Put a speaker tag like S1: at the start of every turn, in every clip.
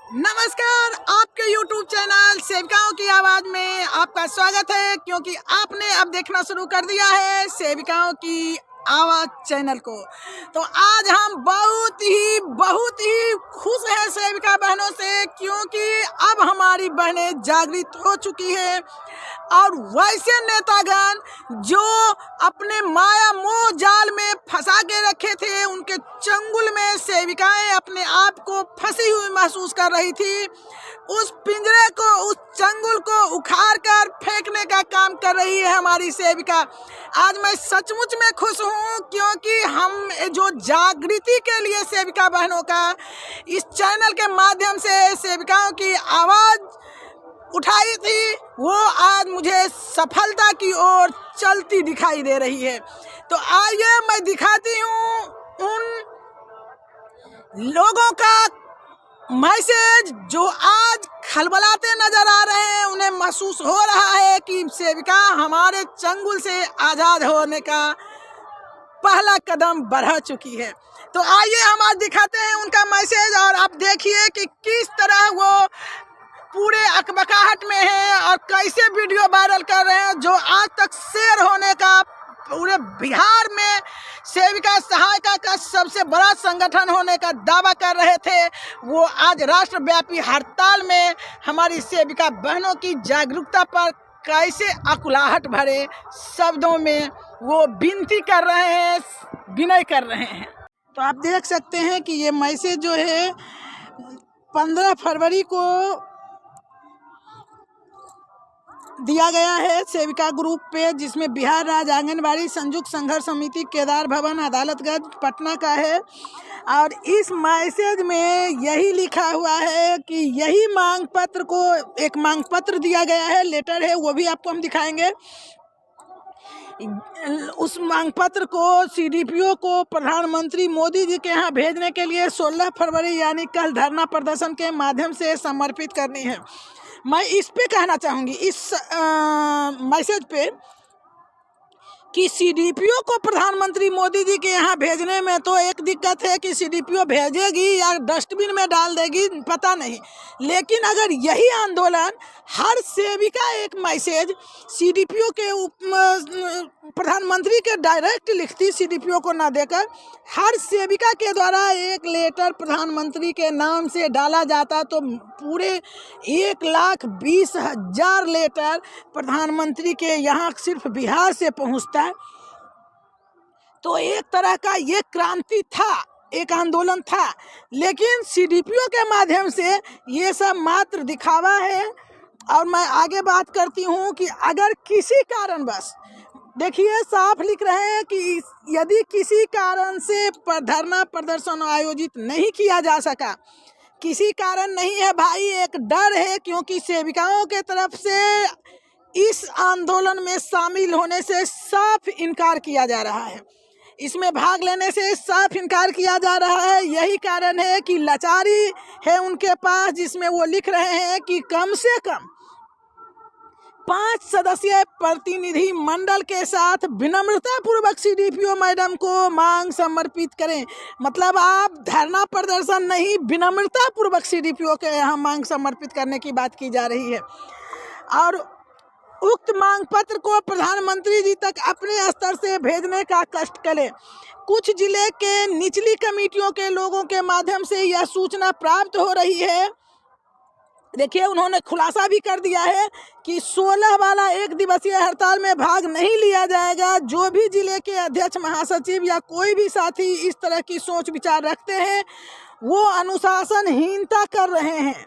S1: नमस्कार, आपके YouTube channel सेविकाओं की आवाज में आपका स्वागत है। क्योंकि आपने अब देखना शुरू कर दिया है सेविकाओं की आवाज चैनल को, तो आज हम बहुत ही खुश हैं सेविका बहनों से, क्योंकि अब हमारी बहनें जागृत हो चुकी है। और वैसे नेतागण जो अपने माया मोह जाल में फंसा के रखे थे, उनके चंगुल में सेविकाएं अपने आप को फंसी हुई महसूस कर रही थी। उस पिंजरे को, उस चंगुल को उखाड़ कर फेंकने का काम कर रही है हमारी सेविका। आज मैं सचमुच में खुश हूँ, क्योंकि हम जो जागृति के लिए सेविका बहनों का इस चैनल के माध्यम से सेविकाओं की आवाज़ उठाई थी, वो आज मुझे सफलता की ओर चलती दिखाई दे रही है। तो आइए मैं दिखाती हूँ उन लोगों का मैसेज जो आज खलबलाते नजर आ रहे हैं। उन्हें महसूस हो रहा है कि सेविका हमारे चंगुल से आज़ाद होने का पहला कदम बढ़ा चुकी है। तो आइए हम आज दिखाते हैं उनका मैसेज, और आप देखिए कि किस तरह वो पूरे अकबकाहट में है और कैसे वीडियो वायरल कर रहे हैं। जो आज तक शेयर होने का पूरे बिहार में सेविका सहायता का सबसे बड़ा संगठन होने का दावा कर रहे थे, वो आज राष्ट्रव्यापी हड़ताल में हमारी सेविका बहनों की जागरूकता पर कैसे अकुलाहट भरे शब्दों में वो विनती कर रहे हैं, विनय कर रहे हैं। तो आप देख सकते हैं कि ये मैसेज जो है 15 फरवरी को दिया गया है सेविका ग्रुप पे, जिसमें बिहार राज्य आंगनबाड़ी संयुक्त संघर्ष समिति केदार भवन अदालतगंज पटना का है। और इस मैसेज में यही लिखा हुआ है कि यही मांग पत्र को, एक मांग पत्र दिया गया है, लेटर है, वो भी आपको हम दिखाएंगे। उस मांग पत्र को सीडीपीओ को प्रधानमंत्री मोदी जी के यहाँ भेजने के लिए 16 फरवरी यानी कल धरना प्रदर्शन के माध्यम से समर्पित करनी है। मैं इस पे कहना चाहूँगी, इस मैसेज पे, कि सीडीपीओ को प्रधानमंत्री मोदी जी के यहाँ भेजने में तो एक दिक्कत है कि सीडीपीओ भेजेगी या डस्टबिन में डाल देगी, पता नहीं। लेकिन अगर यही आंदोलन हर सेविका एक मैसेज सीडीपीओ के प्रधानमंत्री के डायरेक्ट लिखती, सीडीपीओ को ना देकर हर सेविका के द्वारा एक लेटर प्रधानमंत्री के नाम से डाला जाता, तो पूरे 1,20,000 लेटर प्रधानमंत्री के यहाँ सिर्फ बिहार से पहुँचता है। तो एक तरह का ये क्रांति था, एक आंदोलन था। लेकिन सीडीपीओ के माध्यम से ये सब मात्र दिखावा है। और मैं आगे बात करती हूँ कि अगर किसी कारणवश, देखिए साफ लिख रहे हैं कि यदि किसी कारण से धरना प्रदर्शन आयोजित नहीं किया जा सका, किसी कारण नहीं है भाई, एक डर है, क्योंकि सेविकाओं के तरफ से इस आंदोलन में शामिल होने से साफ इनकार किया जा रहा है, इसमें भाग लेने से साफ इनकार किया जा रहा है। यही कारण है कि लाचारी है उनके पास, जिसमें वो लिख रहे हैं कि कम से कम 5 सदस्यीय प्रतिनिधि मंडल के साथ विनम्रता पूर्वक सीडीपीओ मैडम को मांग समर्पित करें। मतलब आप धरना प्रदर्शन नहीं, विनम्रता पूर्वक सीडीपीओ के यहाँ मांग समर्पित करने की बात की जा रही है। और उक्त मांग पत्र को प्रधानमंत्री जी तक अपने स्तर से भेजने का कष्ट करें। कुछ जिले के निचली कमेटियों के लोगों के माध्यम से यह सूचना प्राप्त हो रही है। देखिए उन्होंने खुलासा भी कर दिया है कि 16 वाला 1 दिवसीय हड़ताल में भाग नहीं लिया जाएगा। जो भी जिले के अध्यक्ष, महासचिव या कोई भी साथी इस तरह की सोच विचार रखते हैं, वो अनुशासनहीनता कर रहे हैं।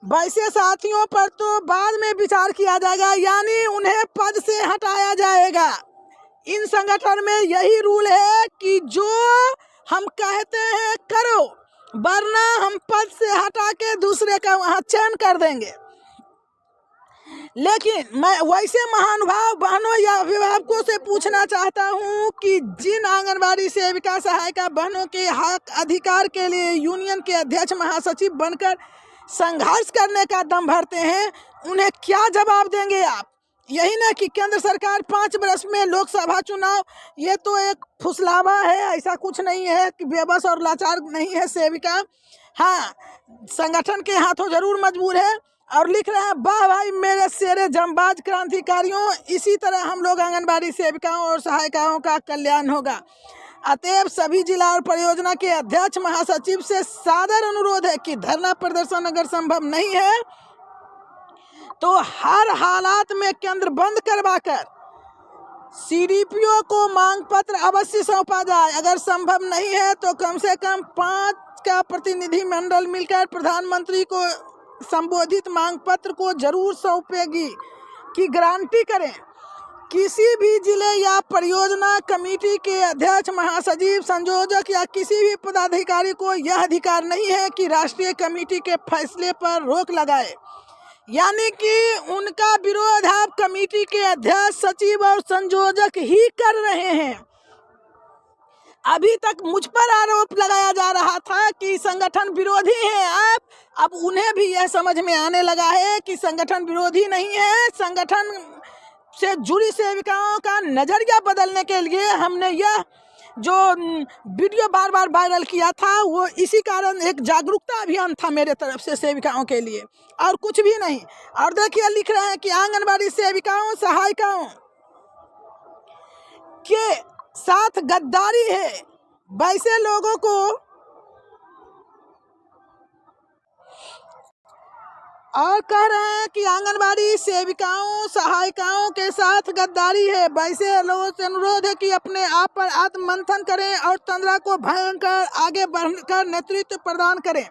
S1: वैसे साथियों पर तो बाद में विचार किया जाएगा, यानी उन्हें पद से हटाया जाएगा। इन संगठन में यही रूल है कि जो हम कहते हैं करो, वरना हम पद से हटा के दूसरे का वहाँ चयन कर देंगे। लेकिन मैं वैसे महानुभाव बहनों या अभिभावकों से पूछना चाहता हूँ कि जिन आंगनबाड़ी सेविका सहायिका बहनों के हक अधिकार के लिए यूनियन के अध्यक्ष, महासचिव बनकर संघर्ष करने का दम भरते हैं, उन्हें क्या जवाब देंगे आप? यही ना कि केंद्र सरकार 5 वर्ष में लोकसभा चुनाव, ये तो एक फुसलावा है, ऐसा कुछ नहीं है कि बेबस और लाचार नहीं है सेविका। हाँ, संगठन के हाथों जरूर मजबूर है। और लिख रहे हैं, वाह भाई मेरे शेरे जंबाज क्रांतिकारियों, इसी तरह हम लोग आंगनबाड़ी सेविकाओं और सहायिकाओं का कल्याण होगा। अतएव सभी जिला और परियोजना के अध्यक्ष महासचिव से सादर अनुरोध है कि धरना प्रदर्शन अगर संभव नहीं है तो हर हालात में केंद्र बंद करवाकर सीडीपीओ को मांग पत्र अवश्य सौंपा जाए। अगर संभव नहीं है तो कम से कम 5 का प्रतिनिधि मंडल मिलकर प्रधानमंत्री को संबोधित मांग पत्र को जरूर सौंपेगी की गारंटी करें। किसी भी जिले या परियोजना कमेटी के अध्यक्ष, महासचिव, संयोजक या किसी भी पदाधिकारी को यह अधिकार नहीं है कि राष्ट्रीय कमेटी के फैसले पर रोक लगाए, यानी कि उनका विरोध आप कमेटी के अध्यक्ष, सचिव और संयोजक ही कर रहे हैं। अभी तक मुझ पर आरोप लगाया जा रहा था कि संगठन विरोधी हैं आप, अब उन्हें भी यह समझ में आने लगा है कि संगठन विरोधी नहीं है। संगठन से जुड़ी सेविकाओं का नजरिया बदलने के लिए हमने यह जो वीडियो बार बार वायरल किया था, वो इसी कारण एक जागरूकता अभियान था मेरे तरफ से सेविकाओं के लिए, और कुछ भी नहीं। और देखिए लिख रहे हैं कि आंगनबाड़ी सेविकाओं सहायिकाओं के साथ गद्दारी है, वैसे लोगों को और कह रहे हैं कि आंगनबाड़ी सेविकाओं सहायिकाओं के साथ गद्दारी है, वैसे लोगों से अनुरोध है कि अपने आप पर आत्ममंथन करें और तंद्रा को भयंकर आगे बढ़कर नेतृत्व प्रदान करें।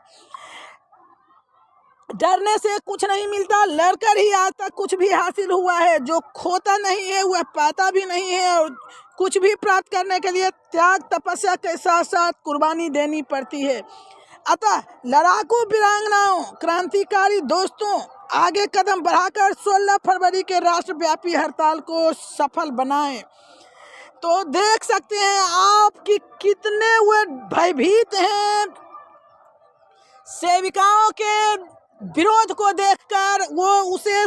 S1: डरने से कुछ नहीं मिलता, लड़कर ही आज तक कुछ भी हासिल हुआ है। जो खोता नहीं है वह पाता भी नहीं है, और कुछ भी प्राप्त करने के लिए त्याग तपस्या के साथ साथ कुर्बानी देनी पड़ती है। अतः लड़ाकू वीरांगनाओं, क्रांतिकारी दोस्तों, आगे कदम बढ़ाकर 16 फरवरी के राष्ट्रव्यापी हड़ताल को सफल बनाएं। तो देख सकते हैं आप कि कितने वे भयभीत हैं सेविकाओं के विरोध को देखकर। वो उसे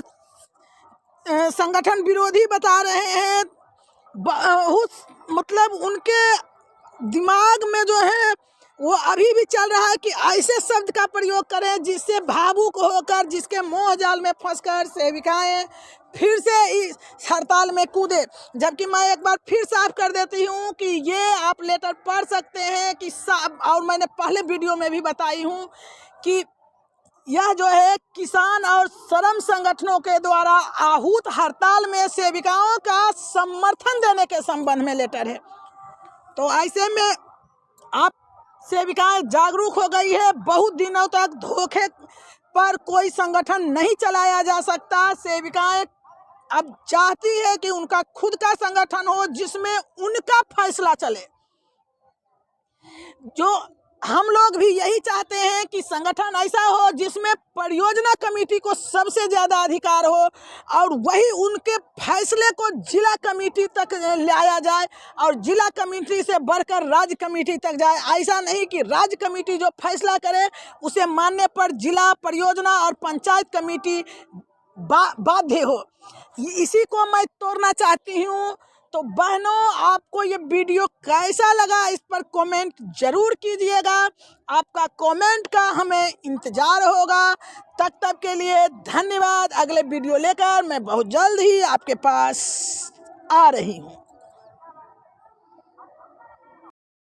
S1: संगठन विरोधी बता रहे हैं। बहुत मतलब उनके दिमाग में जो है वो अभी भी चल रहा है कि ऐसे शब्द का प्रयोग करें जिससे भावुक होकर, जिसके मोह जाल में फंसकर सेविकाएं फिर से इस हड़ताल में कूदे। जबकि मैं एक बार फिर साफ कर देती हूँ कि ये आप लेटर पढ़ सकते हैं कि और मैंने पहले वीडियो में भी बताई हूँ कि यह जो है किसान और श्रम संगठनों के द्वारा आहूत हड़ताल में सेविकाओं का समर्थन देने के संबंध में लेटर है। तो ऐसे में आप सेविकाएं जागरूक हो गई है। बहुत दिनों तक धोखे पर कोई संगठन नहीं चलाया जा सकता। सेविकाएं अब चाहती है कि उनका खुद का संगठन हो जिसमें उनका फैसला चले। जो हम लोग भी यही चाहते हैं कि संगठन ऐसा हो जिसमें परियोजना कमेटी को सबसे ज़्यादा अधिकार हो, और वही उनके फैसले को जिला कमेटी तक लाया जाए और जिला कमेटी से बढ़कर राज्य कमेटी तक जाए। ऐसा नहीं कि राज्य कमेटी जो फैसला करे उसे मानने पर जिला, परियोजना और पंचायत कमेटी बाध्य हो। इसी को मैं तोड़ना चाहती हूँ। तो बहनों, आपको ये वीडियो कैसा लगा इस पर कमेंट जरूर कीजिएगा। आपका कमेंट का हमें इंतज़ार होगा। तब के लिए धन्यवाद। अगले वीडियो लेकर मैं बहुत जल्द ही आपके पास आ रही हूँ।